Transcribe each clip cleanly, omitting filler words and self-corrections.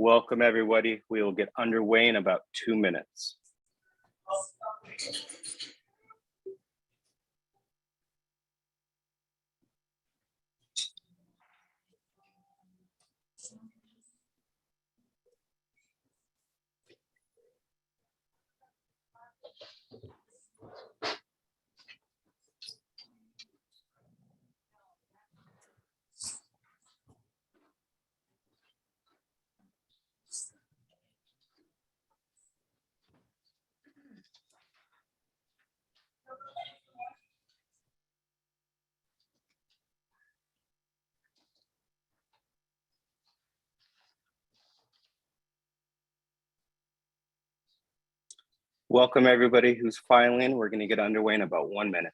Welcome, everybody. We will get underway in about 2 minutes. Welcome, everybody who's filing. We're going to get underway in about 1 minute.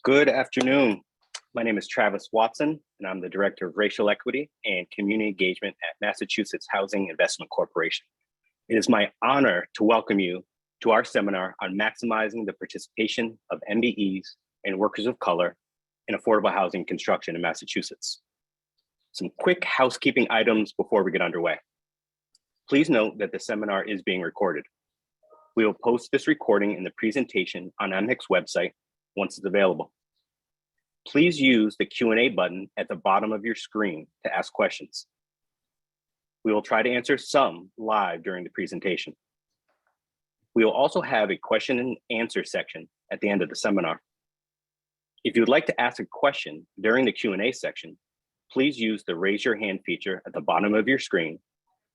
Good afternoon. My name is Travis Watson, and I'm the Director of Racial Equity and Community Engagement at Massachusetts Housing Investment Corporation. It is my honor to welcome you to our seminar on maximizing the participation of MBEs and workers of color in affordable housing construction in Massachusetts. Some quick housekeeping items before we get underway. Please note that the seminar is being recorded. We will post this recording in the presentation on MHIC's website once it's available. Please use the Q&A button at the bottom of your screen to ask questions. We will try to answer some live during the presentation. We will also have a question and answer section at the end of the seminar. If you would like to ask a question during the Q&A section, please use the raise your hand feature at the bottom of your screen,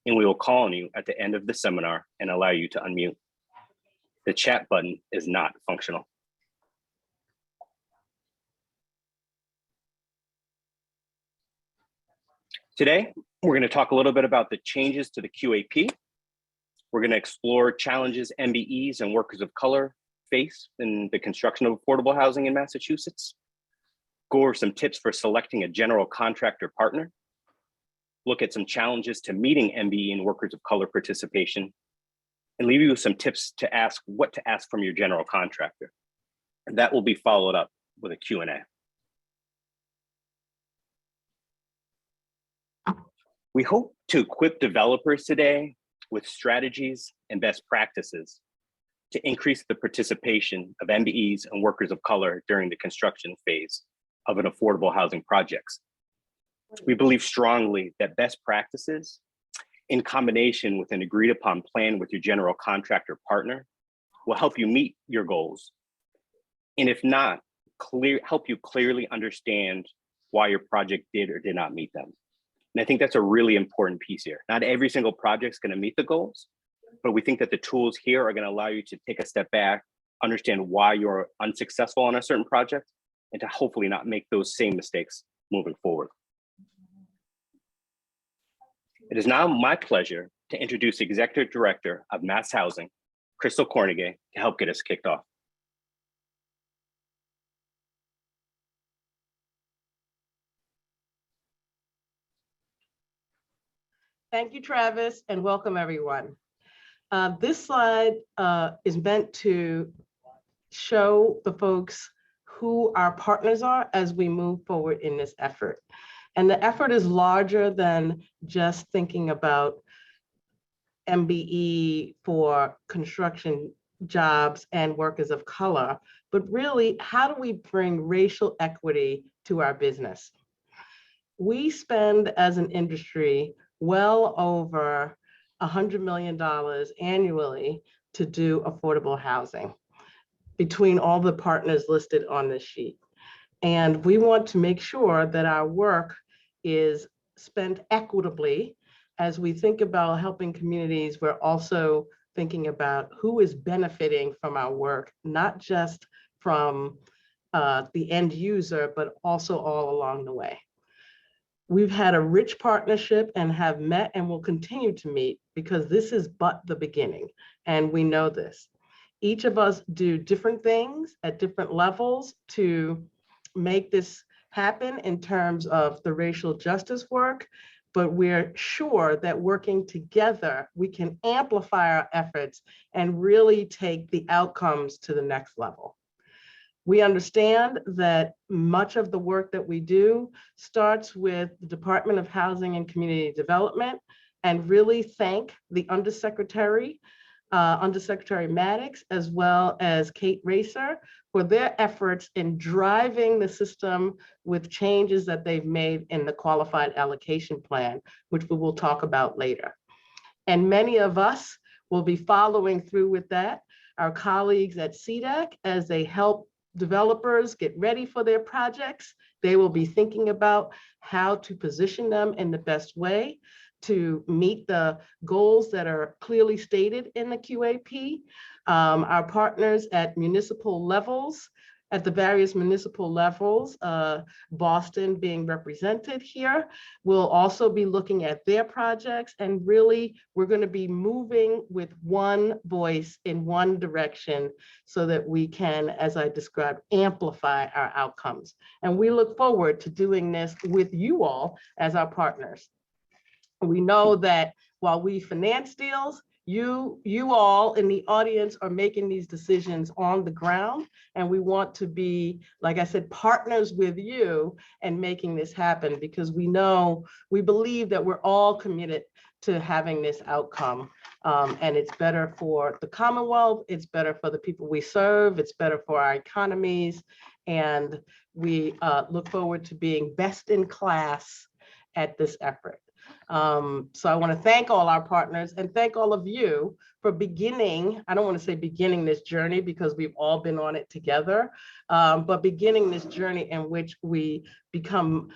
and we will call on you at the end of the seminar and allow you to unmute. The chat button is not functional. Today, we're going to talk a little bit about the changes to the QAP. We're going to explore challenges MBEs and workers of color face in the construction of affordable housing in Massachusetts. Go over some tips for selecting a general contractor partner. Look at some challenges to meeting MBE and workers of color participation, and leave you with some tips to ask what to ask from your general contractor. And that will be followed up with a Q&A. We hope to equip developers today with strategies and best practices to increase the participation of MBEs and workers of color during the construction phase of an affordable housing projects. We believe strongly that best practices in combination with an agreed upon plan with your general contractor partner will help you meet your goals. And if not, help you clearly understand why your project did or did not meet them. And I think that's a really important piece here. Not every single project is going to meet the goals, but we think that the tools here are going to allow you to take a step back, understand why you're unsuccessful on a certain project, and to hopefully not make those same mistakes moving forward. It is now my pleasure to introduce Executive Director of Mass Housing, Crystal Cornegay, to help get us kicked off. Thank you, Travis, and welcome everyone. This slide is meant to show the folks who our partners are as we move forward in this effort. And the effort is larger than just thinking about MBE for construction jobs and workers of color, but really, how do we bring racial equity to our business? We spend as an industry well over $100 million annually to do affordable housing between all the partners listed on this sheet. And we want to make sure that our work is spent equitably. As we think about helping communities, we're also thinking about who is benefiting from our work, not just from the end user, but also all along the way. We've had a rich partnership and have met and will continue to meet because this is but the beginning, and we know this. Each of us do different things at different levels to make this happen in terms of the racial justice work, but we're sure that working together, we can amplify our efforts and really take the outcomes to the next level. We understand that much of the work that we do starts with the Department of Housing and Community Development, and really thank the Undersecretary Maddox, as well as Kate Racer, for their efforts in driving the system with changes that they've made in the qualified allocation plan, which we will talk about later. And many of us will be following through with that. Our colleagues at CEDAC, as they help developers get ready for their projects, they will be thinking about how to position them in the best way to meet the goals that are clearly stated in the QAP. Our partners at municipal levels, at the various municipal levels, Boston being represented here, will also be looking at their projects, and really we're going to be moving with one voice in one direction so that we can, as I described, amplify our outcomes. And we look forward to doing this with you all as our partners. We know that while we finance deals, you all in the audience are making these decisions on the ground, and we want to be, like I said, partners with you and making this happen, because we believe that we're all committed to having this outcome, and it's better for the Commonwealth, it's better for the people we serve, it's better for our economies, and we look forward to being best in class at this effort. So I want to thank all our partners and thank all of you for beginning, I don't want to say beginning this journey because we've all been on it together, but beginning this journey in which we become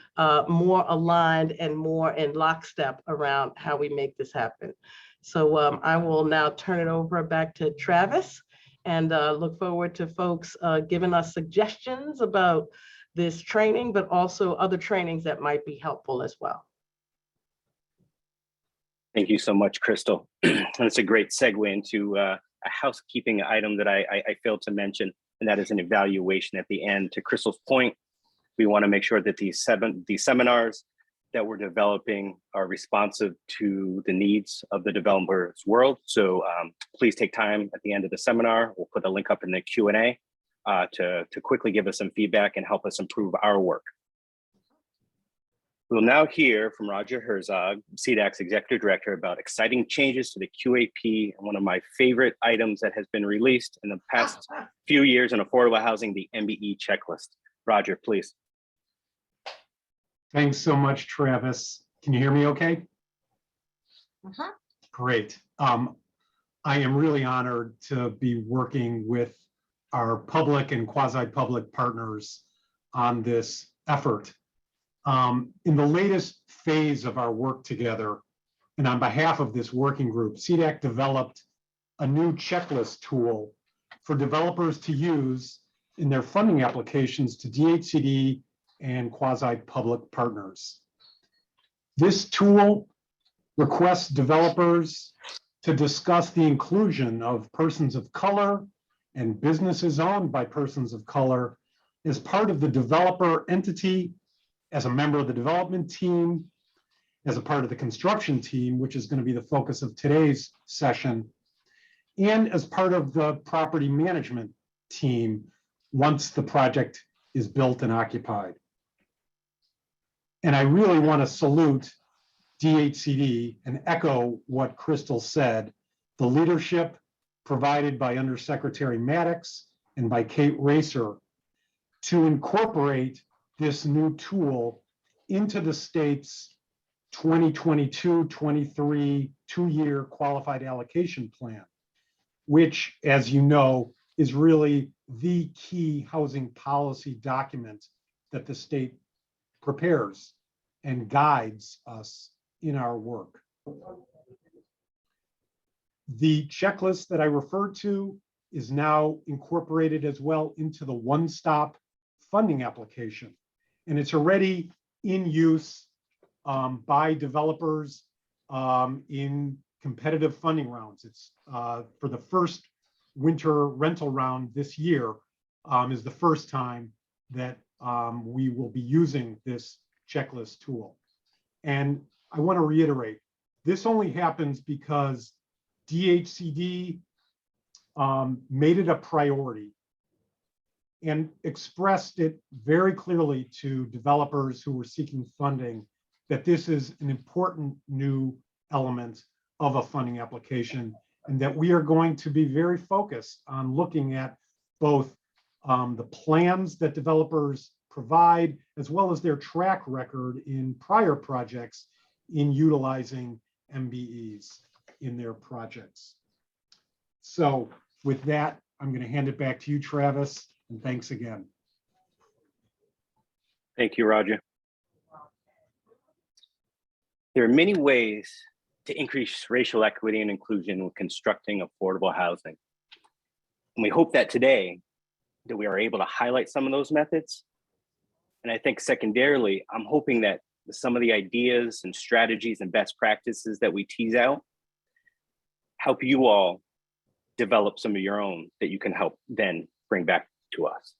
more aligned and more in lockstep around how we make this happen. So I will now turn it over back to Travis, and look forward to folks giving us suggestions about this training, but also other trainings that might be helpful as well. Thank you so much, Crystal. That's a great segue into a housekeeping item that I failed to mention, and that is an evaluation at the end. To Crystal's point, we want to make sure that these seminars that we're developing are responsive to the needs of the developer's world. So please take time at the end of the seminar. We'll put the link up in the Q&A to quickly give us some feedback and help us improve our work. We'll now hear from Roger Herzog, CEDAC's Executive Director, about exciting changes to the QAP and one of my favorite items that has been released in the past few years in affordable housing, the MBE checklist. Roger, please. Thanks so much, Travis. Can you hear me okay? Great. I am really honored to be working with our public and quasi-public partners on this effort. In the latest phase of our work together, and on behalf of this working group, CEDAC developed a new checklist tool for developers to use in their funding applications to DHCD and quasi-public partners. This tool requests developers to discuss the inclusion of persons of color and businesses owned by persons of color as part of the developer entity, as a member of the development team, as a part of the construction team, which is going to be the focus of today's session, and as part of the property management team once the project is built and occupied. And I really want to salute DHCD and echo what Crystal said, the leadership provided by Undersecretary Maddox and by Kate Racer to incorporate this new tool into the state's 2022-23 two-year qualified allocation plan, which, as you know, is really the key housing policy document that the state prepares and guides us in our work. The checklist that I referred to is now incorporated as well into the one-stop funding application. And it's already in use by developers in competitive funding rounds. It's for the first winter rental round this year is the first time that we will be using this checklist tool. And I want to reiterate, this only happens because DHCD made it a priority and expressed it very clearly to developers who were seeking funding that this is an important new element of a funding application, and that we are going to be very focused on looking at both the plans that developers provide, as well as their track record in prior projects in utilizing MBEs in their projects. So with that, I'm going to hand it back to you, Travis, and thanks again. Thank you, Roger. There are many ways to increase racial equity and inclusion when constructing affordable housing. And we hope that today that we are able to highlight some of those methods. And I think secondarily, I'm hoping that some of the ideas and strategies and best practices that we tease out help you all develop some of your own that you can help then bring back to us.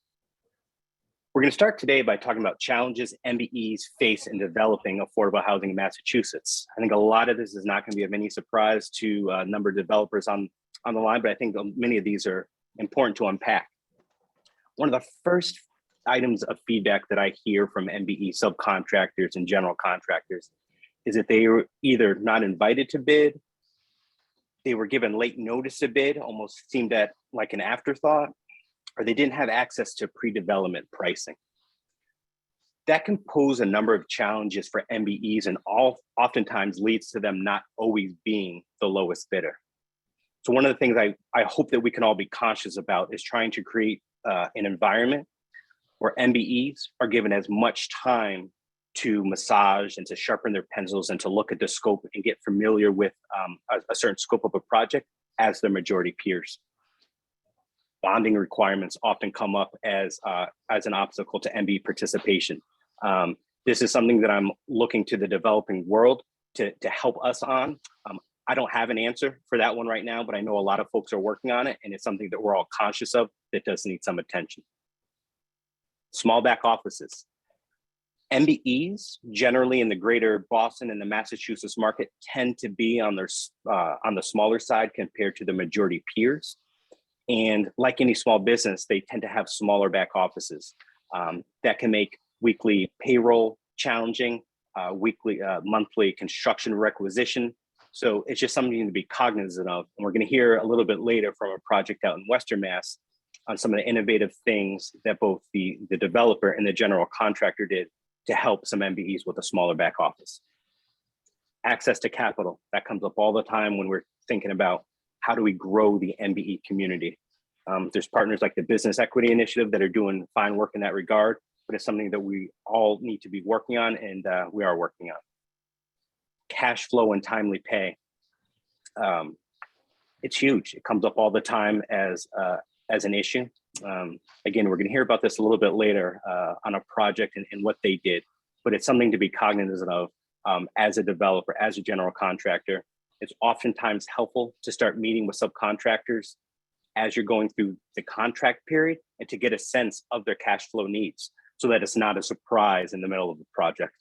We're going to start today by talking about challenges MBEs face in developing affordable housing in Massachusetts. I think a lot of this is not going to be of any surprise to a number of developers on the line, but I think many of these are important to unpack. One of the first items of feedback that I hear from MBE subcontractors and general contractors is that they were either not invited to bid, they were given late notice to bid, almost seemed at like an afterthought, or they didn't have access to pre-development pricing. That can pose a number of challenges for MBEs and oftentimes leads to them not always being the lowest bidder. So one of the things I hope that we can all be conscious about is trying to create an environment where MBEs are given as much time to massage and to sharpen their pencils and to look at the scope and get familiar with a certain scope of a project as their majority peers. Bonding requirements often come up as an obstacle to MBE participation. This is something that I'm looking to the developing world to help us on. I don't have an answer for that one right now, but I know a lot of folks are working on it, and it's something that we're all conscious of that does need some attention. Small back offices. MBEs generally in the greater Boston and the Massachusetts market tend to be on the smaller side compared to the majority peers. And like any small business, they tend to have smaller back offices that can make weekly payroll challenging, monthly construction requisition. So it's just something to be cognizant of. And we're going to hear a little bit later from a project out in Western Mass on some of the innovative things that both the developer and the general contractor did to help some MBEs with a smaller back office. Access to capital, that comes up all the time when we're thinking about how do we grow the MBE community. There's partners like the Business Equity Initiative that are doing fine work in that regard, but it's something that we all need to be working on, and we are working on. Cash flow and timely pay. It's huge. It comes up all the time as an issue. Again, we're going to hear about this a little bit later on a project and what they did, but it's something to be cognizant of as a developer, as a general contractor. It's oftentimes helpful to start meeting with subcontractors as you're going through the contract period and to get a sense of their cash flow needs so that it's not a surprise in the middle of the project.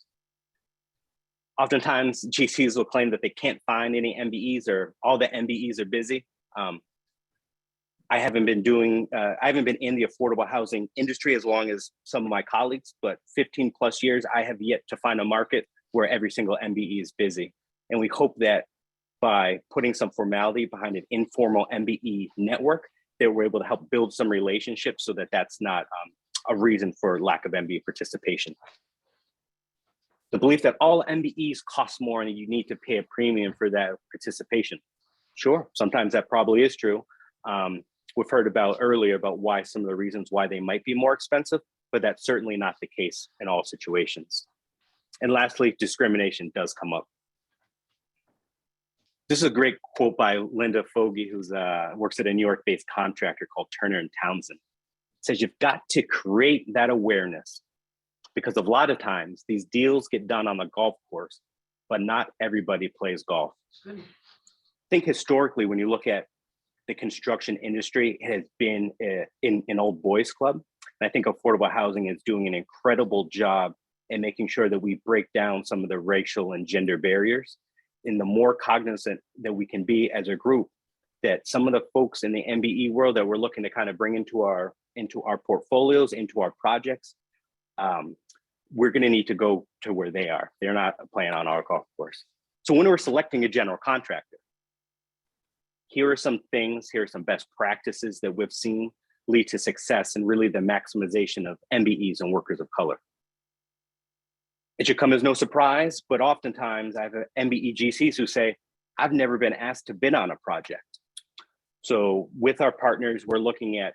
Oftentimes, GCs will claim that they can't find any MBEs or all the MBEs are busy. I haven't been in the affordable housing industry as long as some of my colleagues, but 15 plus years, I have yet to find a market where every single MBE is busy. And we hope that by putting some formality behind an informal MBE network, that we're able to help build some relationships so that that's not a reason for lack of MBE participation. The belief that all MBEs cost more and you need to pay a premium for that participation. Sure, sometimes that probably is true. We've heard about earlier about why some of the reasons why they might be more expensive, but that's certainly not the case in all situations. And lastly, discrimination does come up. This is a great quote by Linda Fogy, who works at a New York-based contractor called Turner & Townsend. says you've got to create that awareness, because a lot of times these deals get done on the golf course, but not everybody plays golf. I think historically, when you look at the construction industry, it has been in an old boys club. And I think affordable housing is doing an incredible job in making sure that we break down some of the racial and gender barriers. And the more cognizant that we can be as a group, that some of the folks in the MBE world that we're looking to kind of bring into our portfolios, into our projects, we're going to need to go to where they are. They're not playing on our golf course. So when we're selecting a general contractor, here are some things, here are some best practices that we've seen lead to success and really the maximization of MBEs and workers of color. It should come as no surprise, but oftentimes I have MBE GCs who say, I've never been asked to bid on a project. So with our partners, we're looking at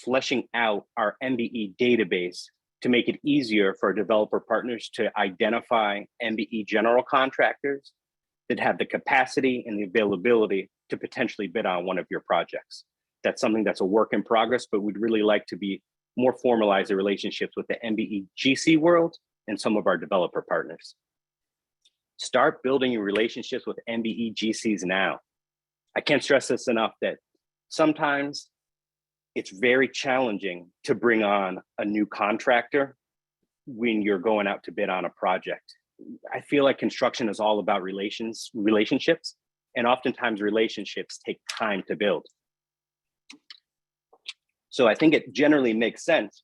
fleshing out our MBE database to make it easier for our developer partners to identify MBE general contractors that have the capacity and the availability to potentially bid on one of your projects. That's something that's a work in progress, but we'd really like to be more formalize the relationships with the MBE GC world and some of our developer partners. Start building your relationships with MBE GCs now. I can't stress this enough that sometimes it's very challenging to bring on a new contractor when you're going out to bid on a project. I feel like construction is all about relationships, and oftentimes relationships take time to build. So I think it generally makes sense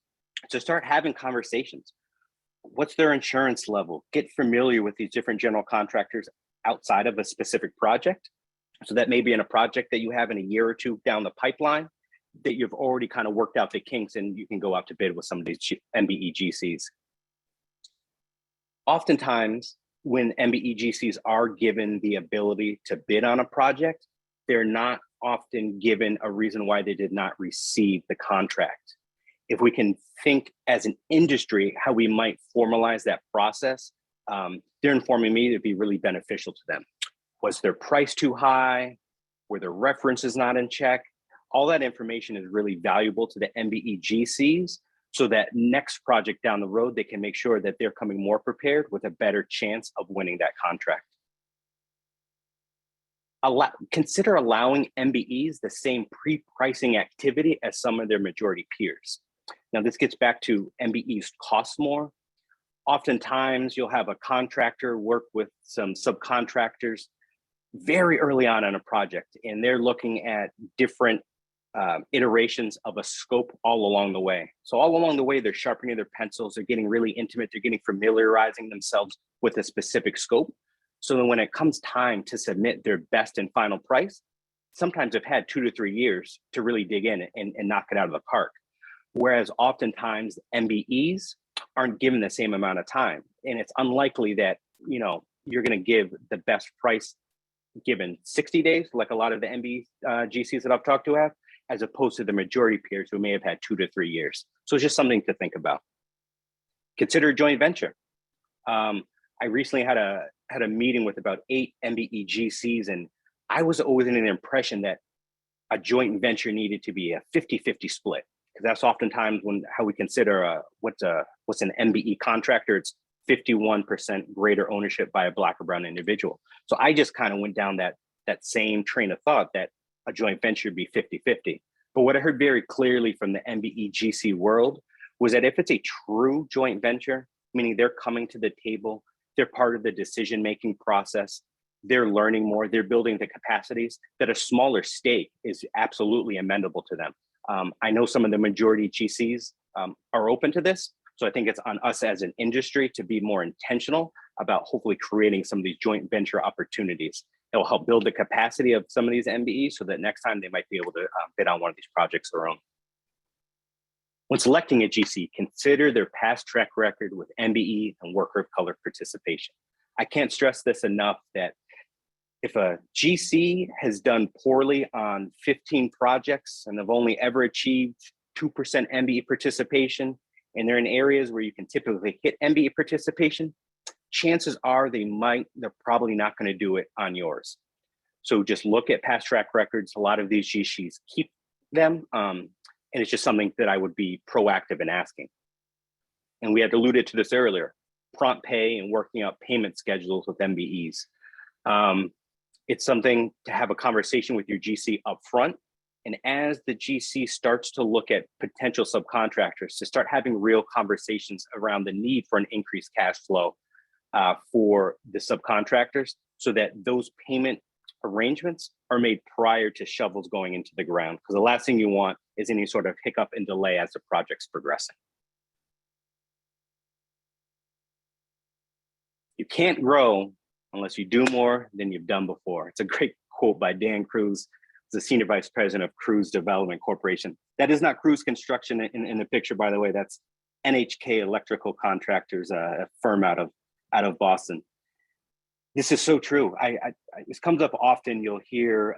to start having conversations. What's their insurance level? Get familiar with these different general contractors outside of a specific project. So that may be in a project that you have in a year or two down the pipeline that you've already kind of worked out the kinks and you can go out to bid with some of these MBE GCs. Oftentimes, when MBE GCs are given the ability to bid on a project, they're not often given a reason why they did not receive the contract. If we can think as an industry how we might formalize that process, they're informing me it'd be really beneficial to them. Was their price too high? Were their references not in check? All that information is really valuable to the MBE GCs, so that next project down the road, they can make sure that they're coming more prepared with a better chance of winning that contract. Consider allowing MBEs the same pre-pricing activity as some of their majority peers. Now, this gets back to MBEs cost more. Oftentimes, you'll have a contractor work with some subcontractors very early on a project, and they're looking at different iterations of a scope all along the way. So all along the way, they're sharpening their pencils, they're getting really intimate, they're getting familiarizing themselves with a specific scope. So then when it comes time to submit their best and final price, sometimes they've had 2 to 3 years to really dig in and knock it out of the park. Whereas oftentimes MBEs aren't given the same amount of time. And it's unlikely that, you know, you're going to give the best price given 60 days, like a lot of the MBE GCs that I've talked to have, as opposed to the majority peers who may have had 2 to 3 years. So it's just something to think about. Consider a joint venture. I recently had a meeting with about 8 MBE GCs, and I was always in an impression that a joint venture needed to be a 50-50 split, because that's oftentimes how we consider what's an MBE contractor. It's 51% greater ownership by a Black or brown individual. So I just kind of went down that same train of thought that a joint venture would be 50-50. But what I heard very clearly from the MBE GC world was that if it's a true joint venture, meaning they're coming to the table, they're part of the decision-making process, they're learning more, they're building the capacities, that a smaller stake is absolutely amendable to them. I know some of the majority GCs are open to this. So I think it's on us as an industry to be more intentional about hopefully creating some of these joint venture opportunities. It will help build the capacity of some of these MBEs so that next time they might be able to bid on one of these projects their own. When selecting a GC, consider their past track record with MBE and worker of color participation. I can't stress this enough that if a GC has done poorly on 15 projects and they've only ever achieved 2% MBE participation, and they're in areas where you can typically hit MBE participation, chances are they're probably not going to do it on yours. So just look at past track records. A lot of these GCs keep them, And it's just something that I would be proactive in asking. And we had alluded to this earlier, prompt pay and working out payment schedules with MBEs. It's something to have a conversation with your GC up front. And as the GC starts to look at potential subcontractors, to start having real conversations around the need for an increased cash flow for the subcontractors, so that those payment arrangements are made prior to shovels going into the ground. Because the last thing you want is any sort of hiccup and delay as the project's progressing. You can't grow unless you do more than you've done before. It's a great quote by Dan Cruz, the Senior Vice President of Cruz Development Corporation. That is not Cruz Construction in the picture, by the way. That's MHIC Electrical Contractors, a firm out of Boston. This is so true. This comes up often. You'll hear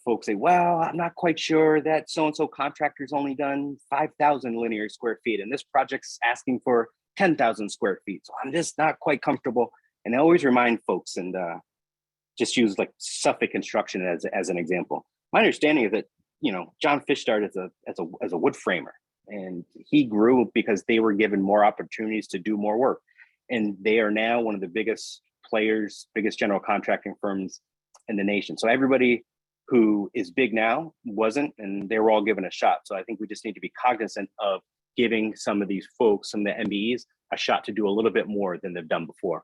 folks say, well, I'm not quite sure that so-and-so contractor's only done 5,000 linear square feet, and this project's asking for 10,000 square feet. So I'm just not quite comfortable. And I always remind folks, and just use like Suffolk Construction as an example. My understanding is that, you know, John Fish started as a wood framer, and he grew because they were given more opportunities to do more work. And they are now one of the biggest players, biggest general contracting firms in the nation. So everybody who is big now wasn't, and they were all given a shot. So I think we just need to be cognizant of giving some of these folks, some of the MBEs, a shot to do a little bit more than they've done before.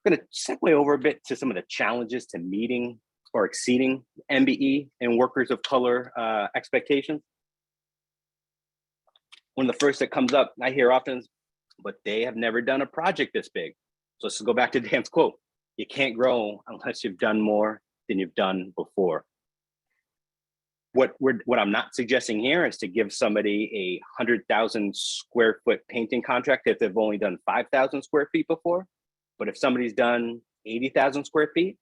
I'm going to segue over a bit to some of the challenges to meeting or exceeding MBE and workers of color expectations. One of the first that comes up, I hear often, is, but they have never done a project this big. So let's go back to Dan's quote. You can't grow unless you've done more than you've done before. What I'm not suggesting here is to give somebody a 100,000 square foot painting contract if they've only done 5,000 square feet before. But if somebody's done 80,000 square feet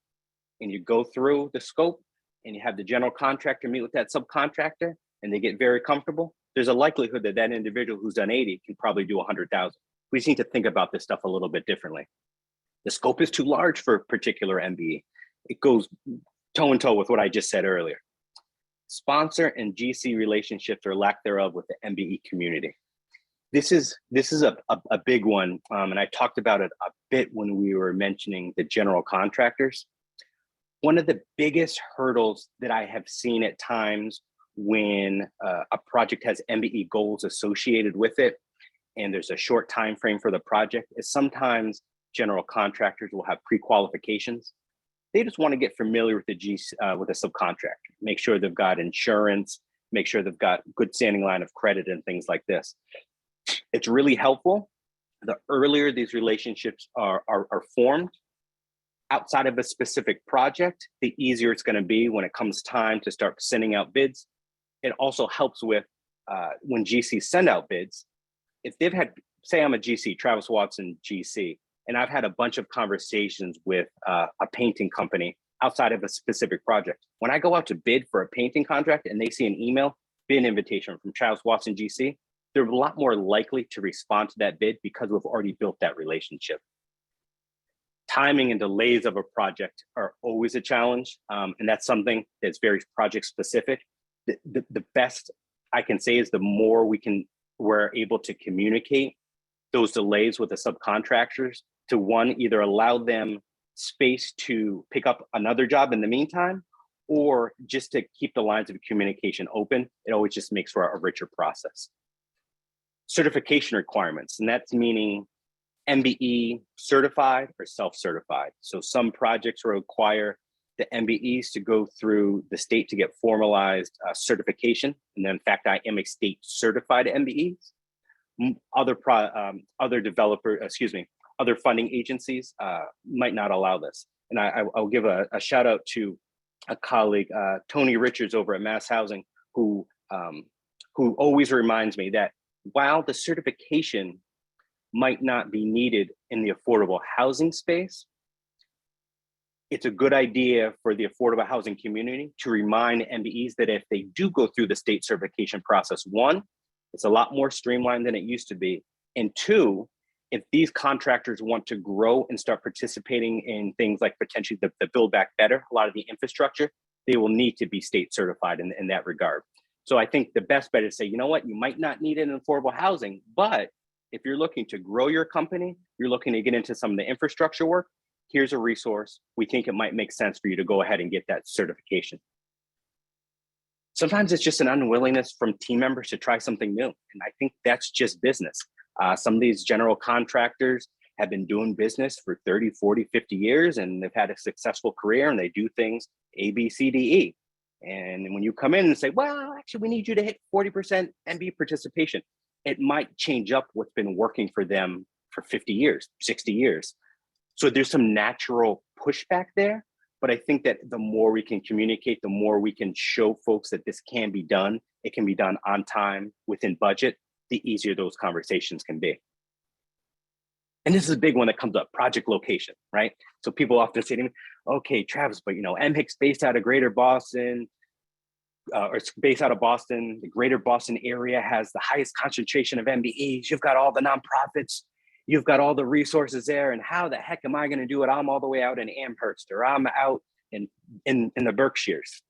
and you go through the scope and you have the general contractor meet with that subcontractor and they get very comfortable, there's a likelihood that that individual who's done 80 can probably do 100,000. We just need to think about this stuff a little bit differently. The scope is too large for a particular MBE. It goes toe in toe with what I just said earlier. Sponsor and GC relationships or lack thereof with the MBE community. This is a big one, and I talked about it a bit when we were mentioning the general contractors. One of the biggest hurdles that I have seen at times when a project has MBE goals associated with it, and there's a short time frame for the project, is sometimes general contractors will have pre-qualifications. They just want to get familiar with with a subcontractor, make sure they've got insurance, make sure they've got good standing line of credit and things like this. It's really helpful. The earlier these relationships are formed outside of a specific project, the easier it's going to be when it comes time to start sending out bids. It also helps with when GCs send out bids. If they've had, say I'm a GC, Travis Watson GC, and I've had a bunch of conversations with a painting company outside of a specific project. When I go out to bid for a painting contract and they see an email, bid invitation from Travis Watson GC, they're a lot more likely to respond to that bid because we've already built that relationship. Timing and delays of a project are always a challenge, and that's something that's very project specific. The best I can say is the more we're able to communicate those delays with the subcontractors to, one, either allow them space to pick up another job in the meantime, or just to keep the lines of communication open. It always just makes for a richer process. Certification requirements, and that's meaning MBE certified or self-certified. So some projects require the MBEs to go through the state to get formalized certification. And then in fact, I am a state certified MBE. Other funding agencies might not allow this. And I'll give a shout out to a colleague, Tony Richards over at Mass Housing, who always reminds me that while the certification might not be needed in the affordable housing space, it's a good idea for the affordable housing community to remind MBEs that if they do go through the state certification process, one, it's a lot more streamlined than it used to be. And two, if these contractors want to grow and start participating in things like potentially the Build Back Better, a lot of the infrastructure, they will need to be state certified in that regard. So I think the best bet is to say, you know what, you might not need it in affordable housing, but if you're looking to grow your company, you're looking to get into some of the infrastructure work, here's a resource. We think it might make sense for you to go ahead and get that certification. Sometimes it's just an unwillingness from team members to try something new. And I think that's just business. Some of these general contractors have been doing business for 30, 40, 50 years, and they've had a successful career, and they do things A, B, C, D, E. And when you come in and say, well, actually, we need you to hit 40% MBE participation, it might change up what's been working for them for 50 years, 60 years. So there's some natural pushback there. But I think that the more we can communicate, the more we can show folks that this can be done, it can be done on time, within budget, the easier those conversations can be. And this is a big one that comes up, project location, right? So people often say to me, okay, Travis, but MHIC's based out of Greater Boston, or it's based out of Boston. The Greater Boston area has the highest concentration of MBEs. You've got all the nonprofits, you've got all the resources there, and how the heck am I going to do it? I'm all the way out in Amherst, or I'm out in the Berkshires.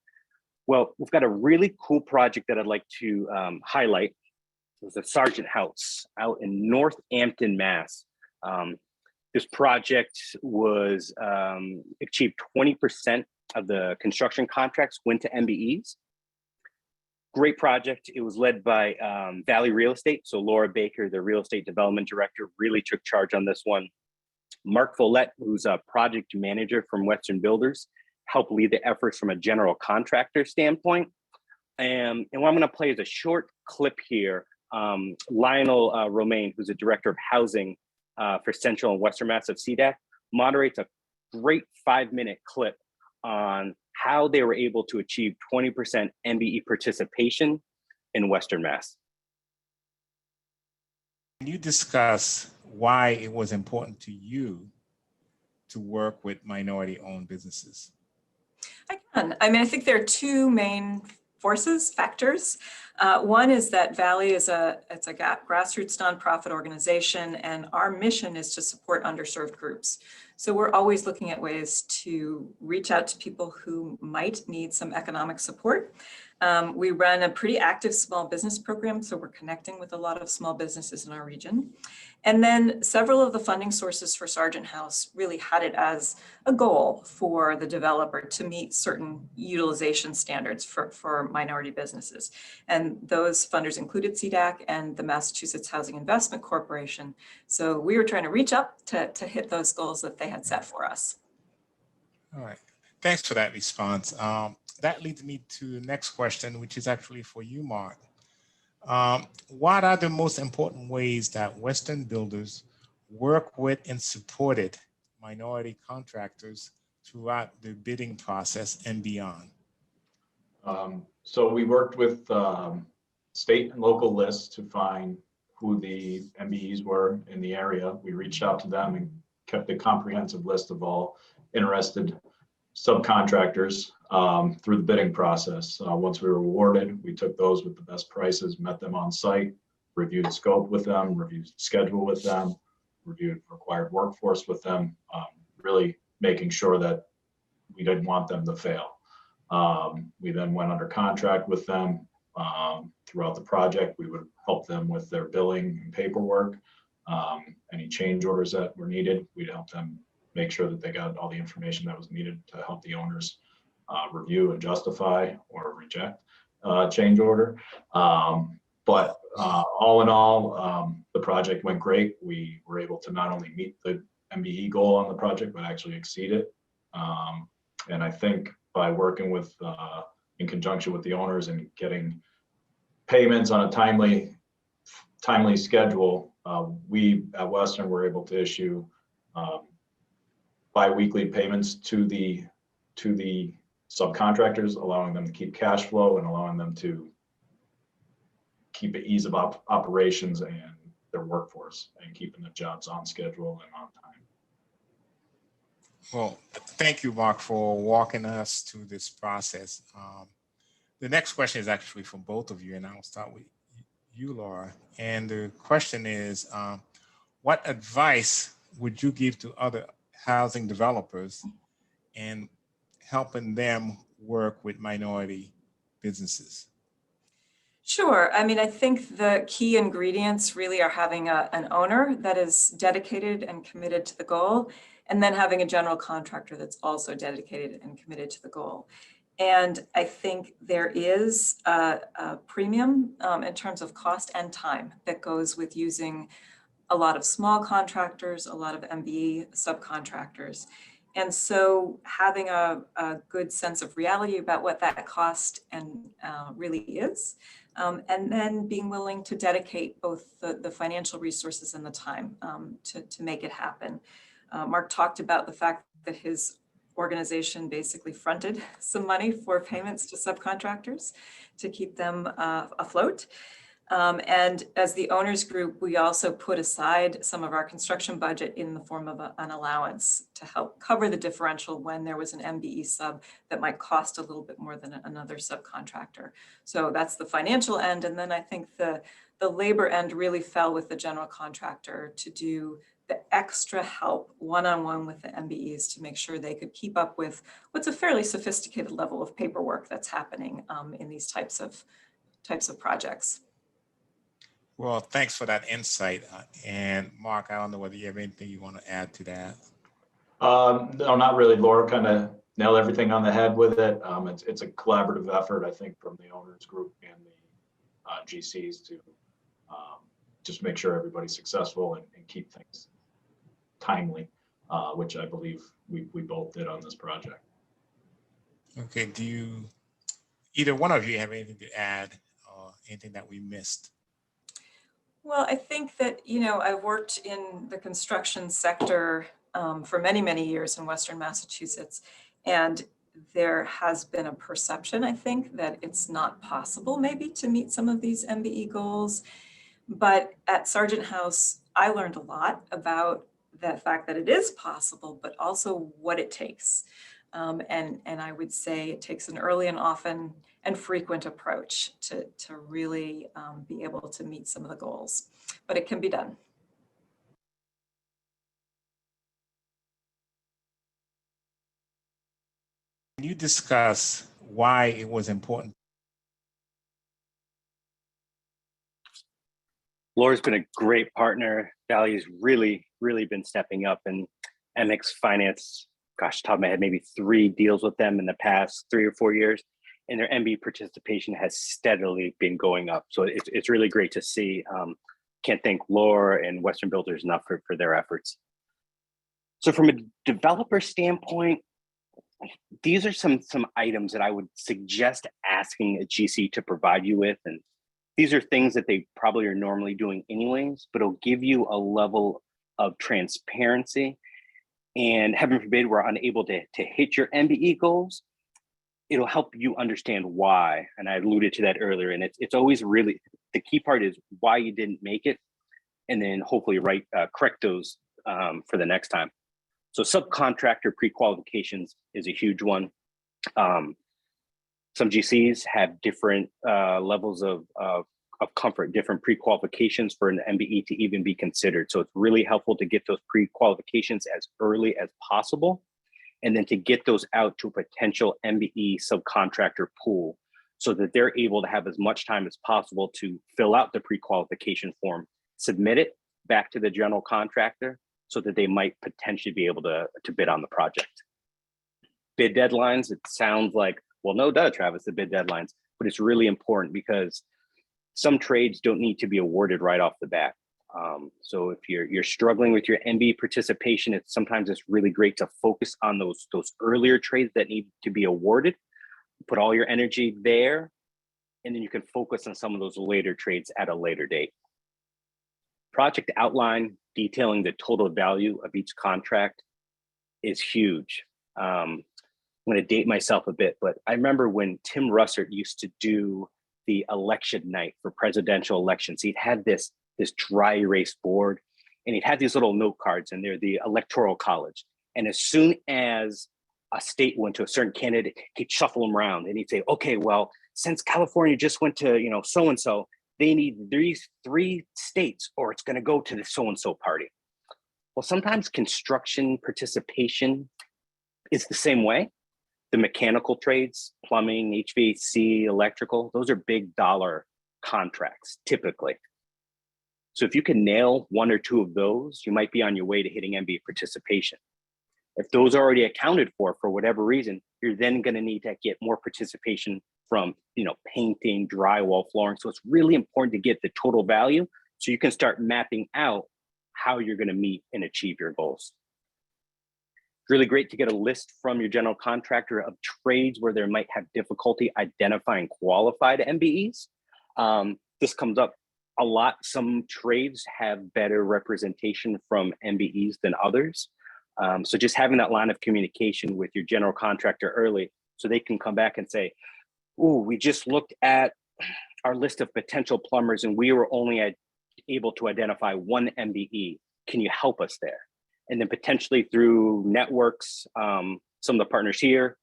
Well, we've got a really cool project that I'd like to highlight. It's the Sargent House out in Northampton, Mass. This project was achieved 20% of the construction contracts went to MBEs. Great project. It was led by Valley Real Estate. So Laura Baker, the real estate development director, really took charge on this one. Mark Follett, who's a project manager from Western Builders, helped lead the efforts from a general contractor standpoint. And what I'm going to play is a short clip here. Lionel Romaine, who's a director of housing for Central and Western Mass of CEDAC, moderates a great 5-minute clip on how they were able to achieve 20% MBE participation in Western Mass. Can you discuss why it was important to you to work with minority-owned businesses? I can. I think there are two main factors. One is that Valley is it's a grassroots nonprofit organization, and our mission is to support underserved groups. So we're always looking at ways to reach out to people who might need some economic support. We run a pretty active small business program, so we're connecting with a lot of small businesses in our region. And then several of the funding sources for Sargent House really had it as a goal for the developer to meet certain utilization standards for minority businesses. And those funders included CEDAC and the Massachusetts Housing Investment Corporation. So we were trying to reach up to hit those goals that they had set for us. All right. Thanks for that response. That leads me to the next question, which is actually for you, Mark. What are the most important ways that Western Builders work with and supported minority contractors throughout the bidding process and beyond? So we worked with state and local lists to find who the MBEs were in the area. We reached out to them and kept a comprehensive list of all interested subcontractors through the bidding process. Once we were awarded, we took those with the best prices, met them on site, reviewed scope with them, reviewed schedule with them, reviewed required workforce with them, really making sure that we didn't want them to fail. We then went under contract with them. Throughout the project, we would help them with their billing and paperwork. Any change orders that were needed, we'd help them make sure that they got all the information that was needed to help the owners review and justify or reject change order. But all in all, the project went great. We were able to not only meet the MBE goal on the project, but actually exceed it. And I think by working with, in conjunction with the owners and getting payments on a timely schedule, we at Western were able to issue bi-weekly payments to the subcontractors, allowing them to keep cash flow and allowing them to keep at ease of operations and their workforce and keeping the jobs on schedule and on time. Well, thank you, Mark, for walking us through this process. The next question is actually for both of you, and I'll start with you, Laura. And the question is, what advice would you give to other housing developers, and helping them work with minority businesses? Sure. I mean, I think the key ingredients really are having an owner that is dedicated and committed to the goal, and then having a general contractor that's also dedicated and committed to the goal. And I think there is a premium in terms of cost and time that goes with using a lot of small contractors, a lot of MBE subcontractors. And so having a good sense of reality about what that cost and really is, and then being willing to dedicate both the financial resources and the time to make it happen. Mark talked about the fact that his organization basically fronted some money for payments to subcontractors to keep them afloat. And as the owners group, we also put aside some of our construction budget in the form of an allowance to help cover the differential when there was an MBE sub that might cost a little bit more than another subcontractor. So that's the financial end. And then I think the labor end really fell with the general contractor to do the extra help one-on-one with the MBEs to make sure they could keep up with what's a fairly sophisticated level of paperwork that's happening in these types of projects. Well, thanks for that insight. And Mark, I don't know whether you have anything you want to add to that. No, not really. Laura kind of nailed everything on the head with it. It's a collaborative effort, I think, from the owners group and the GCs to just make sure everybody's successful and keep things timely, which I believe we both did on this project. Okay, do either one of you have anything to add or anything that we missed? Well, I think that, I've worked in the construction sector for many, many years in Western Massachusetts, and there has been a perception, I think, that it's not possible maybe to meet some of these MBE goals. But at Sargent House, I learned a lot about the fact that it is possible, but also what it takes. And I would say it takes an early and often and frequent approach to really be able to meet some of the goals, but it can be done. Can you discuss why it was important? Laura's been a great partner. Valley's really been stepping up, and MX Finance, gosh, top of my head, maybe 3 deals with them in the past 3 or 4 years. And their MBE participation has steadily been going up. So it's really great to see. Can't thank Laura and Western Builders enough for their efforts. So from a developer standpoint, these are some items that I would suggest asking a GC to provide you with. And these are things that they probably are normally doing anyways, but it'll give you a level of transparency. And heaven forbid we're unable to hit your MBE goals, it'll help you understand why. And I alluded to that earlier. And it's always really, the key part is why you didn't make it, and then hopefully correct those for the next time. So subcontractor pre-qualifications is a huge one. Some GCs have different levels of comfort, different pre-qualifications for an MBE to even be considered. So it's really helpful to get those pre-qualifications as early as possible, and then to get those out to a potential MBE subcontractor pool so that they're able to have as much time as possible to fill out the pre-qualification form, submit it back to the general contractor so that they might potentially be able to bid on the project. Bid deadlines, it sounds like, well, no duh, Travis, the bid deadlines, but it's really important because some trades don't need to be awarded right off the bat. So if you're struggling with your MBE participation, sometimes it's really great to focus on those earlier trades that need to be awarded, put all your energy there, and then you can focus on some of those later trades at a later date. Project outline detailing the total value of each contract is huge. I'm going to date myself a bit, but I remember when Tim Russert used to do the election night for presidential elections. He'd had this dry erase board, and he'd had these little note cards, and they're the electoral college. And as soon as a state went to a certain candidate, he'd shuffle them around, and he'd say, okay, well, since California just went to so-and-so, they need these 3 states, or it's going to go to the so-and-so party. Well, sometimes construction participation is the same way. The mechanical trades, plumbing, HVAC, electrical, those are big dollar contracts typically. So if you can nail one or two of those, you might be on your way to hitting MBE participation. If those are already accounted for whatever reason, you're then going to need to get more participation from, painting, drywall, flooring. So it's really important to get the total value so you can start mapping out how you're going to meet and achieve your goals. Really great to get a list from your general contractor of trades where there might have difficulty identifying qualified MBEs. This comes up a lot. Some trades have better representation from MBEs than others. So just having that line of communication with your general contractor early so they can come back and say, "Ooh, we just looked at our list of potential plumbers and we were only able to identify one MBE. Can you help us there?" And then potentially through networks, some of the partners here,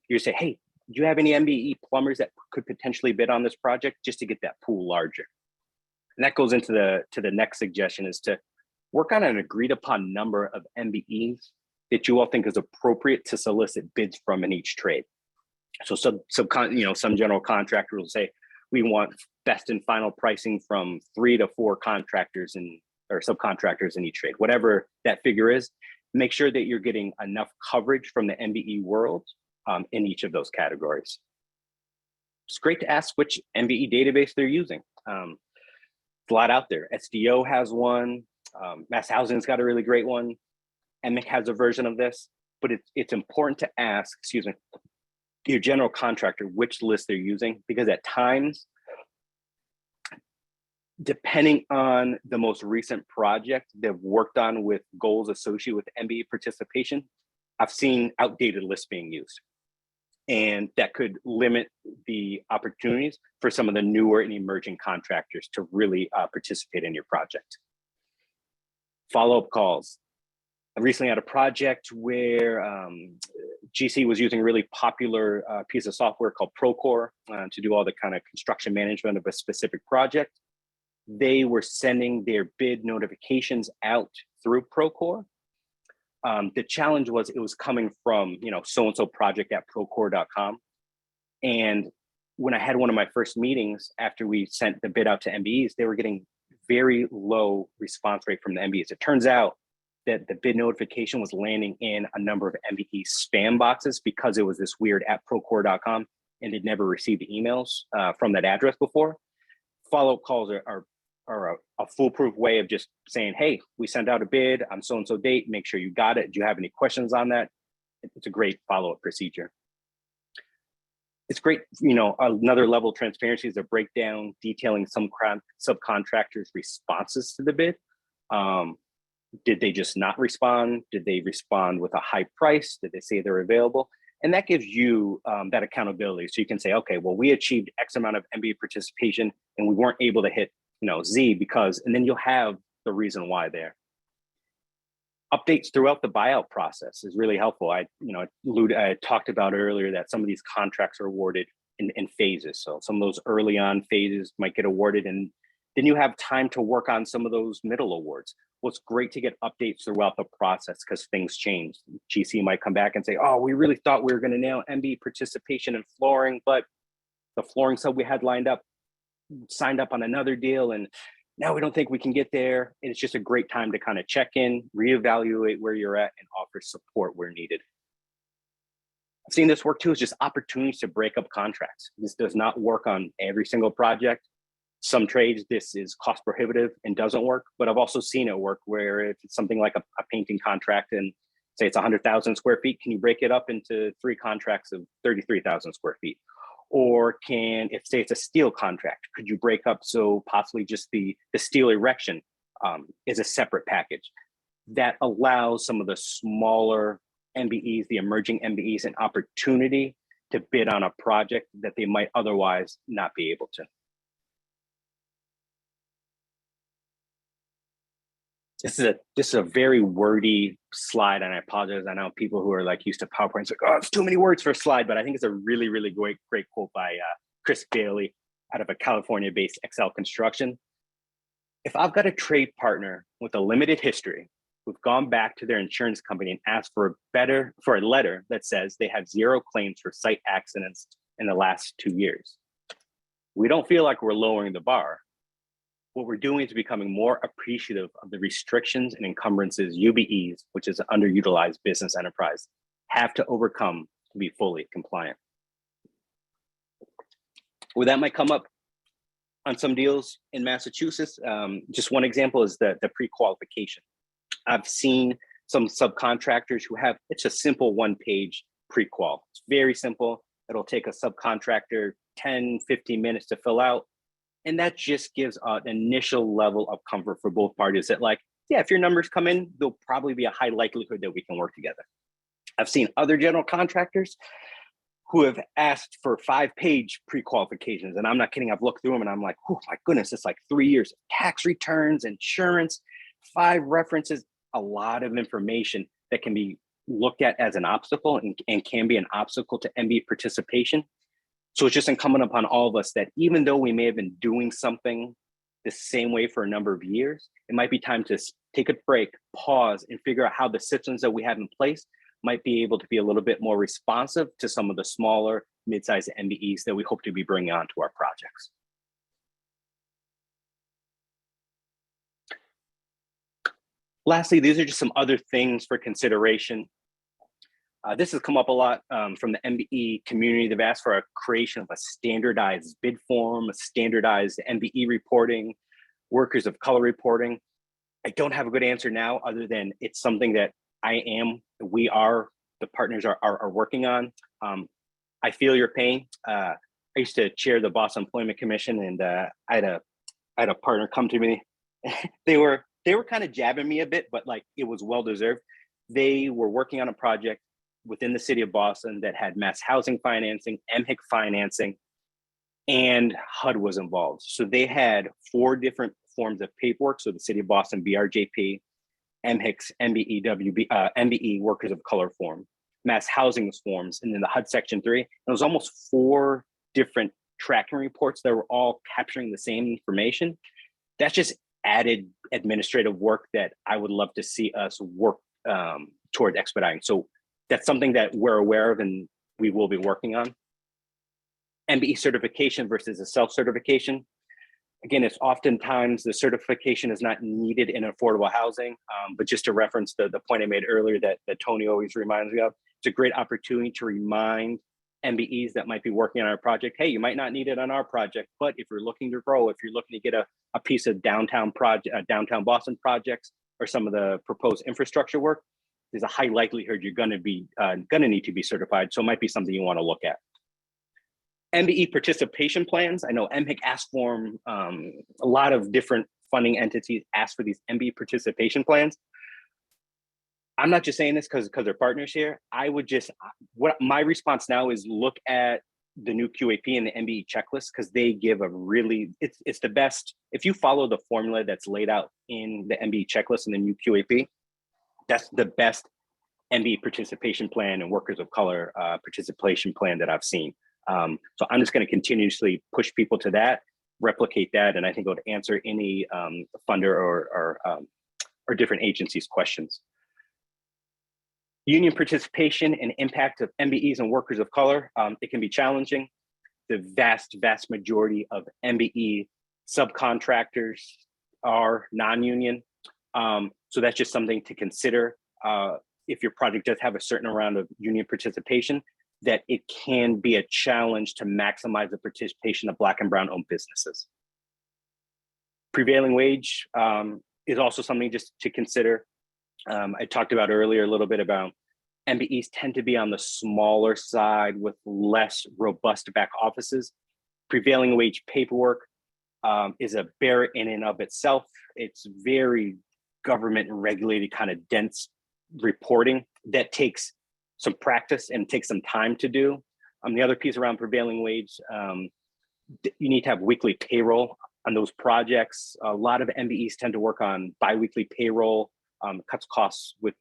you say, "Hey, do you have any MBE plumbers that could potentially bid on this project?" just to get that pool larger. And that goes into the next suggestion, is to work on an agreed upon number of MBEs that you all think is appropriate to solicit bids from in each trade. So some general contractor will say, "We want best and final pricing from 3 to 4 contractors or subcontractors in each trade." Whatever that figure is, make sure that you're getting enough coverage from the MBE world in each of those categories. It's great to ask which MBE database they're using. It's a lot out there. SDO has one. Mass Housing's got a really great one. MHIC has a version of this, but it's important to ask, your general contractor which list they're using, because at times, depending on the most recent project they've worked on with goals associated with MBE participation, I've seen outdated lists being used. And that could limit the opportunities for some of the newer and emerging contractors to really participate in your project. Follow-up calls. I recently had a project where GC was using a really popular piece of software called Procore to do all the kind of construction management of a specific project. They were sending their bid notifications out through Procore. The challenge was it was coming from, so-and-so project at procore.com. And when I had one of my first meetings after we sent the bid out to MBEs, they were getting very low response rate from the MBEs. It turns out that the bid notification was landing in a number of MBE spam boxes because it was this weird at procore.com and they'd never received emails from that address before. Follow-up calls are a foolproof way of just saying, "Hey, we sent out a bid on so-and-so date, make sure you got it. Do you have any questions on that?" It's a great follow-up procedure. It's great, another level of transparency is a breakdown detailing some subcontractors' responses to the bid. Did they just not respond? Did they respond with a high price? Did they say they're available? And that gives you that accountability. So you can say, okay, well, we achieved X amount of MBE participation and we weren't able to hit Z because, and then you'll have the reason why there. Updates throughout the buyout process is really helpful. I talked about earlier that some of these contracts are awarded in phases. So some of those early on phases might get awarded and then you have time to work on some of those middle awards. Well, it's great to get updates throughout the process because things change. GC might come back and say, "Oh, we really thought we were going to nail MBE participation in flooring, but the flooring sub we had signed up on another deal and now we don't think we can get there." And it's just a great time to kind of check in, reevaluate where you're at and offer support where needed. I've seen this work too, is just opportunities to break up contracts. This does not work on every single project. Some trades, this is cost prohibitive and doesn't work, but I've also seen it work where if it's something like a painting contract and say it's 100,000 square feet, can you break it up into 3 contracts of 33,000 square feet? Or if say it's a steel contract, could you break up so possibly just the steel erection is a separate package? That allows some of the smaller MBEs, the emerging MBEs, an opportunity to bid on a project that they might otherwise not be able to. This is a very wordy slide, and I apologize. I know people who are used to PowerPoint, oh, it's too many words for a slide, but I think it's a really, really great quote by Chris Bailey out of a California-based Excel Construction. If I've got a trade partner with a limited history, who've gone back to their insurance company and asked for a letter that says they have 0 claims for site accidents in the last 2 years. We don't feel like we're lowering the bar. What we're doing is becoming more appreciative of the restrictions and encumbrances UBEs, which is an underutilized business enterprise, have to overcome to be fully compliant. Well, that might come up on some deals in Massachusetts. Just one example is the pre-qualification. I've seen some subcontractors who have, it's a simple 1-page pre-qual. It's very simple. It'll take a subcontractor 10, 15 minutes to fill out. And that just gives an initial level of comfort for both parties that like, yeah, if your numbers come in, there'll probably be a high likelihood that we can work together. I've seen other general contractors who have asked for 5-page pre-qualifications. And I'm not kidding, I've looked through them and I'm like, oh my goodness, it's like 3 years of tax returns, insurance, 5 references, a lot of information that can be looked at as an obstacle and can be an obstacle to MBE participation. So it's just incumbent upon all of us that even though we may have been doing something the same way for a number of years, it might be time to take a break, pause, and figure out how the systems that we have in place might be able to be a little bit more responsive to some of the smaller, mid-sized MBEs that we hope to be bringing onto our projects. Lastly, these are just some other things for consideration. This has come up a lot from the MBE community. They've asked for a creation of a standardized bid form, a standardized MBE reporting, workers of color reporting. I don't have a good answer now other than it's something that we are, the partners are working on. I feel your pain. I used to chair the Boston Employment Commission, and I had a partner come to me. They were kind of jabbing me a bit, but like it was well deserved. They were working on a project within the city of Boston that had mass housing financing, MHIC financing, and HUD was involved. So they had 4 different forms of paperwork. So the city of Boston, BRJP, MHICs, MBE, workers of color form, mass housing forms, and then the HUD section 3. It was almost 4 different tracking reports that were all capturing the same information. That's just added administrative work that I would love to see us work toward expediting. So that's something that we're aware of and we will be working on. MBE certification versus a self-certification. Again, it's oftentimes the certification is not needed in affordable housing, but just to reference the point I made earlier that Tony always reminds me of, it's a great opportunity to remind MBEs that might be working on our project, hey, you might not need it on our project, but if you're looking to grow, if you're looking to get a piece of downtown Boston projects or some of the proposed infrastructure work, there's a high likelihood you're going to need to be certified. So it might be something you want to look at. MBE participation plans. I know MHIC asked for them. A lot of different funding entities ask for these MBE participation plans. I'm not just saying this because they're partners here. What my response now is look at the new QAP and the MBE checklist because they give it's the best. If you follow the formula that's laid out in the MBE checklist and the new QAP, that's the best MBE participation plan and workers of color participation plan that I've seen. So I'm just going to continuously push people to that, replicate that, and I think it would answer any funder or different agencies' questions. Union participation and impact of MBEs and workers of color. It can be challenging. The vast majority of MBE subcontractors are non-union. So that's just something to consider. If your project does have a certain amount of union participation, that it can be a challenge to maximize the participation of Black and Brown owned businesses. Prevailing wage is also something just to consider. I talked about earlier a little bit about MBEs tend to be on the smaller side with less robust back offices. Prevailing wage paperwork is a bear in and of itself. It's very government regulated, kind of dense reporting that takes some practice and takes some time to do. The other piece around prevailing wage, you need to have weekly payroll on those projects. A lot of MBEs tend to work on biweekly payroll. Cuts costs with,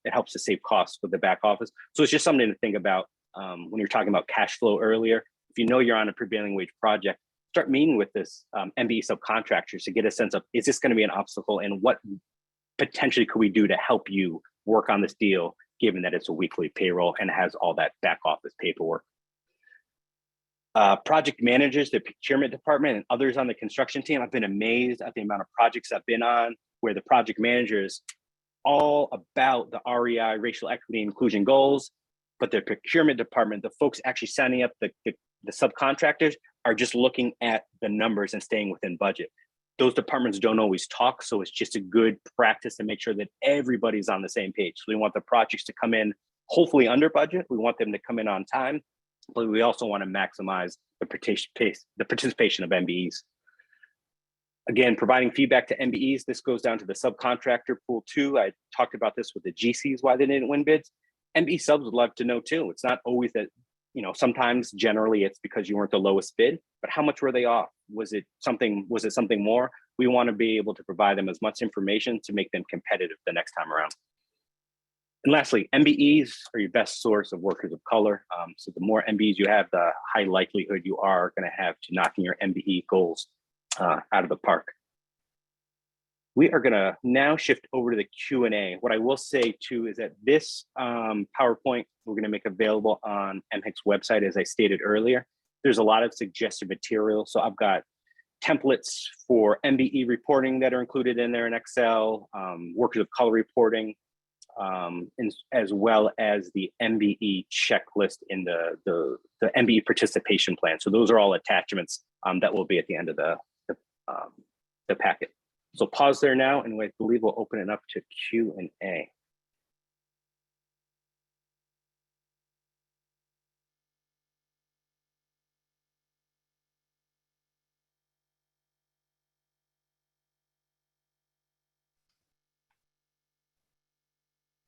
it helps to save costs with the back office. So it's just something to think about when you're talking about cash flow earlier. If you know you're on a prevailing wage project, start meeting with this MBE subcontractors to get a sense of, is this going to be an obstacle and what potentially could we do to help you work on this deal, given that it's a weekly payroll and has all that back office paperwork. Project managers, the procurement department, and others on the construction team, I've been amazed at the amount of projects I've been on where the project managers all about the REI, racial equity inclusion goals, but the procurement department, the folks actually signing up the subcontractors are just looking at the numbers and staying within budget. Those departments don't always talk, so it's just a good practice to make sure that everybody's on the same page. So we want the projects to come in hopefully under budget. We want them to come in on time, but we also want to maximize the participation of MBEs. Again, providing feedback to MBEs, this goes down to the subcontractor pool too. I talked about this with the GCs, why they didn't win bids. MBE subs would love to know too. It's not always that, sometimes generally it's because you weren't the lowest bid, but how much were they off? Was it something more? We want to be able to provide them as much information to make them competitive the next time around. And lastly, MBEs are your best source of workers of color. So the more MBEs you have, the high likelihood you are going to have to knocking your MBE goals out of the park. We are going to now shift over to the Q&A. What I will say too is that this PowerPoint we're going to make available on MHIC's website, as I stated earlier. There's a lot of suggested material. So I've got templates for MBE reporting that are included in there in Excel, workers of color reporting, as well as the MBE checklist in the MBE participation plan. So those are all attachments that will be at the end of the packet. So pause there now, and I believe we'll open it up to Q&A.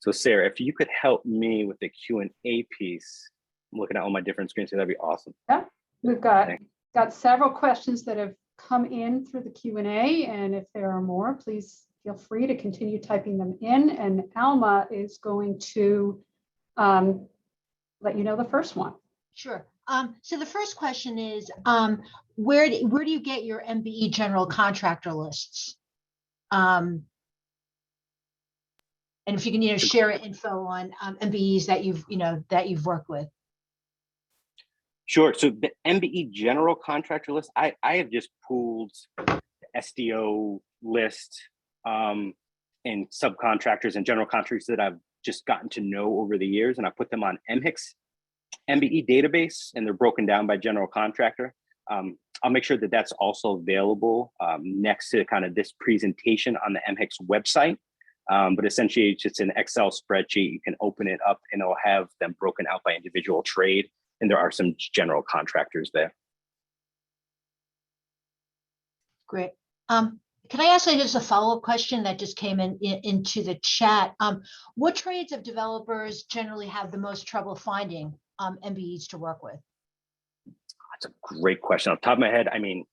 So Sarah, if you could help me with the Q&A piece, I'm looking at all my different screens, so that'd be awesome. Yeah, we've got several questions that have come in through the Q&A, and if there are more, please feel free to continue typing them in. And Alma is going to let you know the first one. Sure. So the first question is, where do you get your MBE general contractor lists? And if you can, share info on MBEs that you've worked with. Sure. So the MBE general contractor list, I have just pulled the SDO list and subcontractors and general contractors that I've just gotten to know over the years, and I put them on MHIC's MBE database, and they're broken down by general contractor. I'll make sure that that's also available next to kind of this presentation on the MHIC's website. But essentially, it's just an Excel spreadsheet. You can open it up and it'll have them broken out by individual trade. And there are some general contractors there. Great. Can I ask just a follow-up question that just came into the chat? What trades of developers generally have the most trouble finding MBEs to work with? That's a great question. Off the top of my head, I mean,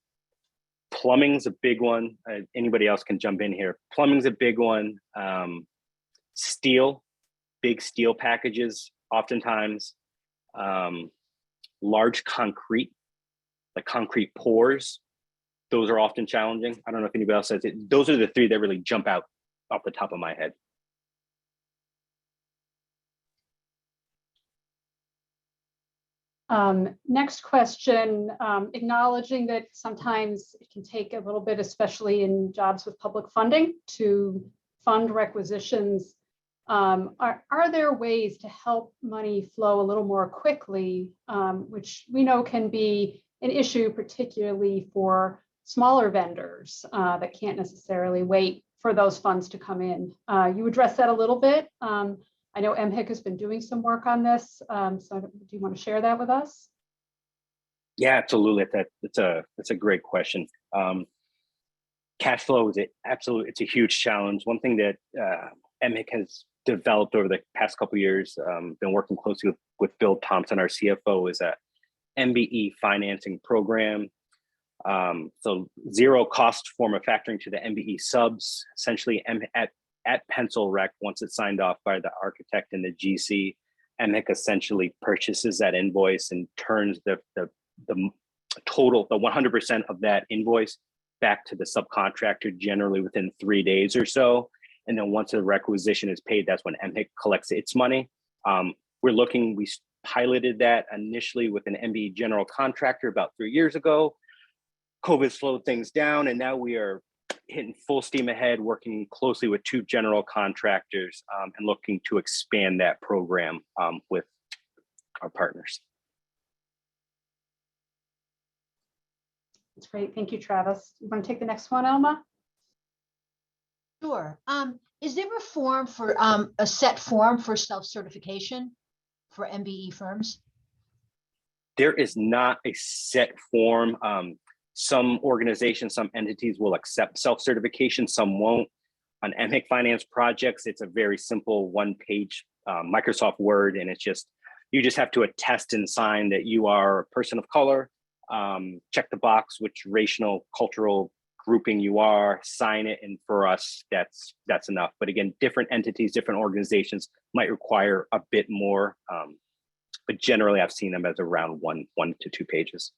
plumbing's a big one. Anybody else can jump in here. Plumbing's a big one. Steel, big steel packages, oftentimes. Large concrete, like concrete pours, those are often challenging. I don't know if anybody else says it. Those are the three that really jump out off the top of my head. Next question, acknowledging that sometimes it can take a little bit, especially in jobs with public funding, to fund requisitions. Are there ways to help money flow a little more quickly, which we know can be an issue, particularly for smaller vendors that can't necessarily wait for those funds to come in? You addressed that a little bit. I know MHIC has been doing some work on this. So do you want to share that with us? Yeah, absolutely. That's a great question. Cash flow is it's a huge challenge. One thing that MHIC has developed over the past couple of years, been working closely with Bill Thompson, our CFO, is a MBE financing program. So zero cost form of factoring to the MBE subs, essentially at Pencil Rec, once it's signed off by the architect and the GC, MHIC essentially purchases that invoice and turns the total, the 100% of that invoice back to the subcontractor, generally within 3 days or so. And then once the requisition is paid, that's when MHIC collects its money. We piloted that initially with an MBE general contractor about 3 years ago. COVID slowed things down, and now we are hitting full steam ahead, working closely with 2 general contractors and looking to expand that program with our partners. That's great. Thank you, Travis. You want to take the next one, Elma? Sure. Is there a set form for self-certification for MBE firms? There is not a set form. Some organizations, some entities will accept self-certification, some won't. On MHIC finance projects, it's a very simple 1-page Microsoft Word, and you just have to attest and sign that you are a person of color, check the box which racial, cultural grouping you are, sign it, and for us, that's enough. But again, different entities, different organizations might require a bit more, but generally I've seen them as around 1 to 2 pages.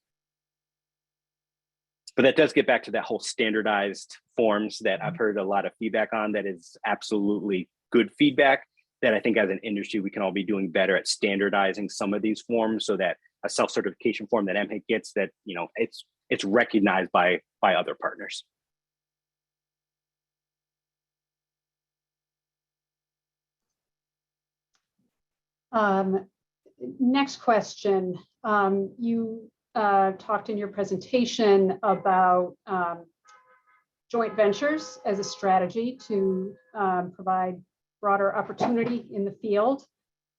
But that does get back to that whole standardized forms that I've heard a lot of feedback on. That is absolutely good feedback that I think as an industry, we can all be doing better at standardizing some of these forms so that a self-certification form that MHIC gets, that, you know, it's recognized by other partners. Next question. You talked in your presentation about joint ventures as a strategy to provide broader opportunity in the field.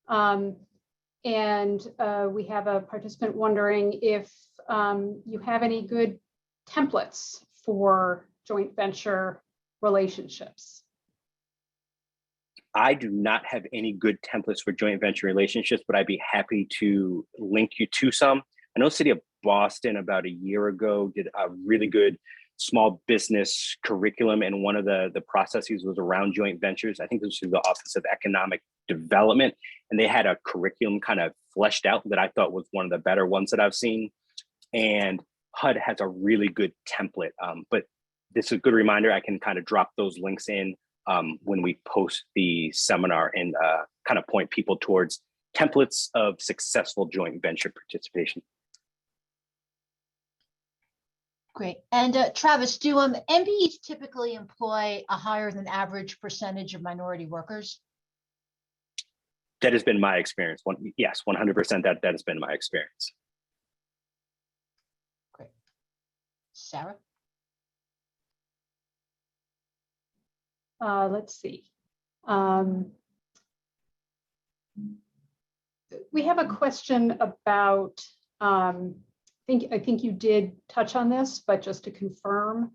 And we have a participant wondering if you have any good templates for joint venture relationships. I do not have any good templates for joint venture relationships, but I'd be happy to link you to some. I know City of Boston about a year ago did a really good small business curriculum, and one of the processes was around joint ventures. I think this was through the Office of Economic Development, and they had a curriculum kind of fleshed out that I thought was one of the better ones that I've seen. And HUD has a really good template, but this is a good reminder. I can kind of drop those links in when we post the seminar and kind of point people towards templates of successful joint venture participation. Great. And Travis, do MBEs typically employ a higher than average percentage of minority workers? That has been my experience. Yes, 100%. That has been my experience. Great. Sarah? Let's see. We have a question about, I think you did touch on this, but just to confirm,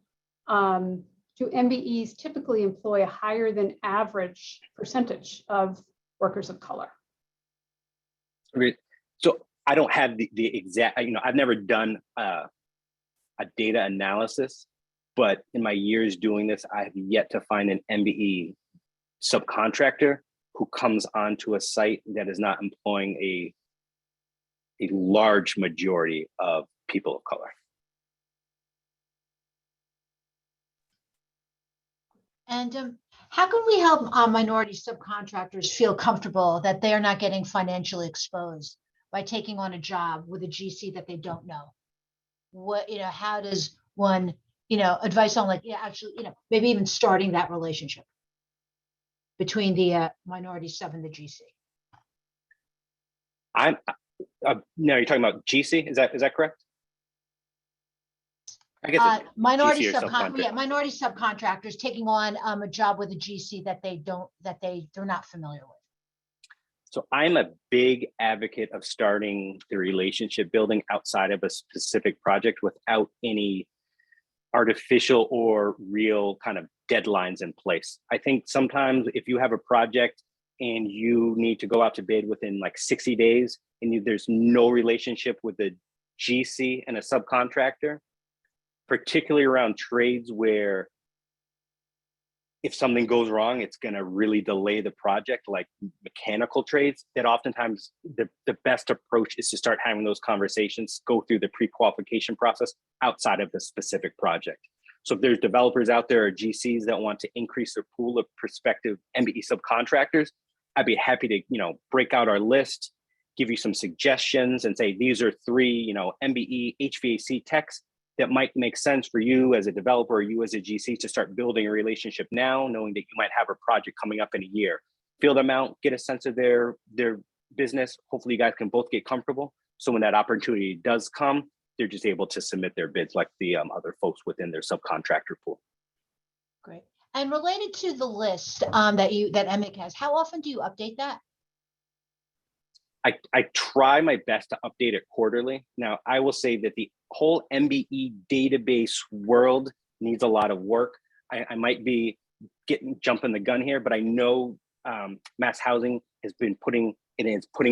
do MBEs typically employ a higher than average percentage of workers of color? So I don't have the exact, I've never done a data analysis, but in my years doing this, I have yet to find an MBE subcontractor who comes onto a site that is not employing a large majority of people of color. And how can we help minority subcontractors feel comfortable that they are not getting financially exposed by taking on a job with a GC that they don't know? How does one, advice on maybe even starting that relationship between the minority sub and the GC? Now you're talking about GC, is that correct? I guess minority subcontractors taking on a job with a GC that they're not familiar with. So I'm a big advocate of starting the relationship building outside of a specific project without any artificial or real kind of deadlines in place. I think sometimes if you have a project and you need to go out to bid within like 60 days and there's no relationship with the GC and a subcontractor, particularly around trades where if something goes wrong, it's going to really delay the project, like mechanical trades, that oftentimes the best approach is to start having those conversations, go through the pre-qualification process outside of the specific project. So if there's developers out there or GCs that want to increase their pool of prospective MBE subcontractors, I'd be happy to, break out our list, give you some suggestions and say, these are 3, MBE HVAC techs that might make sense for you as a developer or you as a GC to start building a relationship now, knowing that you might have a project coming up in a year. Feel them out, get a sense of their business. Hopefully you guys can both get comfortable. So when that opportunity does come, they're just able to submit their bids like the other folks within their subcontractor pool. Great. And related to the list that MHIC has, how often do you update that? I try my best to update it quarterly. Now, I will say that the whole MBE database world needs a lot of work. I might be jumping the gun here, but I know Mass Housing has been putting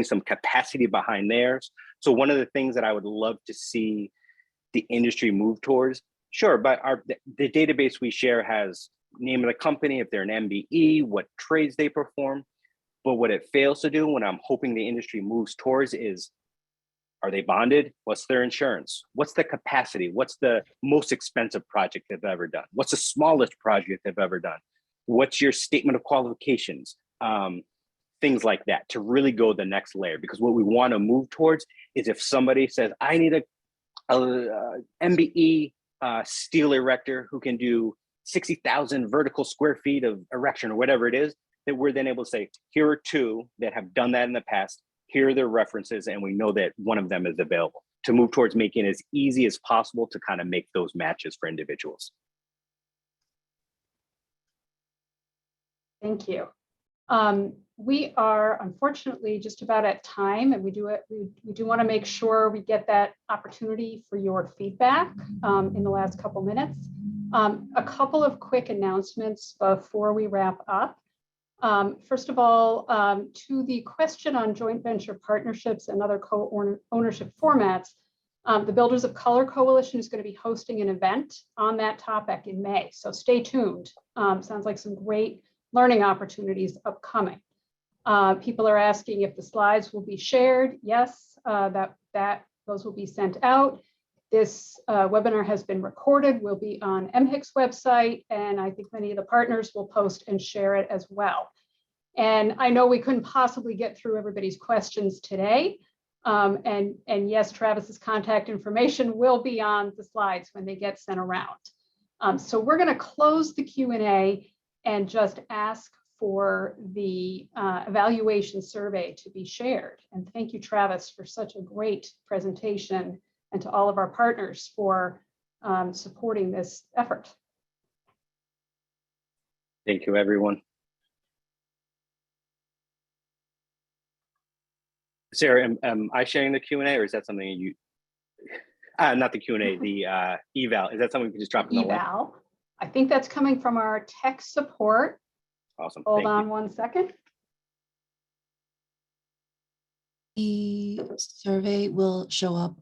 some capacity behind theirs. So one of the things that I would love to see the industry move towards, sure, but the database we share has name of the company, if they're an MBE, what trades they perform. But what it fails to do, when I'm hoping the industry moves towards, is, are they bonded? What's their insurance? What's the capacity? What's the most expensive project they've ever done? What's the smallest project they've ever done? What's your statement of qualifications? Things like that, to really go the next layer. Because what we want to move towards is, if somebody says, I need a MBE steel erector who can do 60,000 vertical square feet of erection or whatever it is, that we're then able to say, here are 2 that have done that in the past. Here are their references, and we know that one of them is available, to move towards making it as easy as possible to kind of make those matches for individuals. Thank you. We are unfortunately just about at time, and we do want to make sure we get that opportunity for your feedback in the last couple minutes. A couple of quick announcements before we wrap up. First of all, to the question on joint venture partnerships and other co-ownership formats, the Builders of Color Coalition is going to be hosting an event on that topic in May. So stay tuned. Sounds like some great learning opportunities upcoming. People are asking if the slides will be shared. Yes, those will be sent out. This webinar has been recorded, will be on MHIC's website, and I think many of the partners will post and share it as well. And I know we couldn't possibly get through everybody's questions today. And yes, Travis's contact information will be on the slides when they get sent around. So we're going to close the Q&A and just ask for the evaluation survey to be shared. And thank you, Travis, for such a great presentation, and to all of our partners for supporting this effort. Thank you, everyone. Sarah, am I sharing the Q&A, or is that something you, not the Q&A, the eval, is that something we can just drop in the link? Eval, I think that's coming from our tech support. Awesome. Hold Thank on you. 1 second. The survey will show up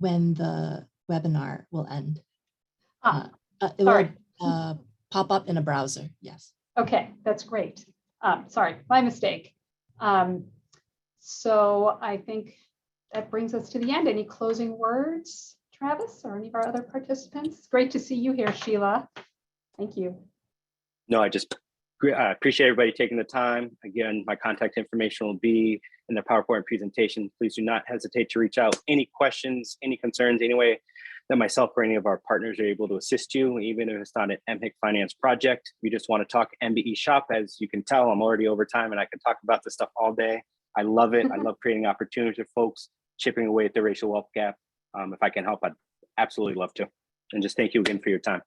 when the webinar will end. It Sorry. will pop up in a browser. Yes. Okay, that's great. Sorry, my mistake. So I think that brings us to the end. Any closing words, Travis, or any of our other participants? Great to see you here, Sheila. Thank you. No, I just appreciate everybody taking the time. Again, my contact information will be in the PowerPoint presentation. Please do not hesitate to reach out. Any questions, any concerns, any way that myself or any of our partners are able to assist you, even if it's not an MHIC finance project. We just want to talk MBE shop. As you can tell, I'm already over time and I can talk about this stuff all day. I love it. I love creating opportunities for folks, chipping away at the racial wealth gap. If I can help, I'd absolutely love to. And just thank you again for your time.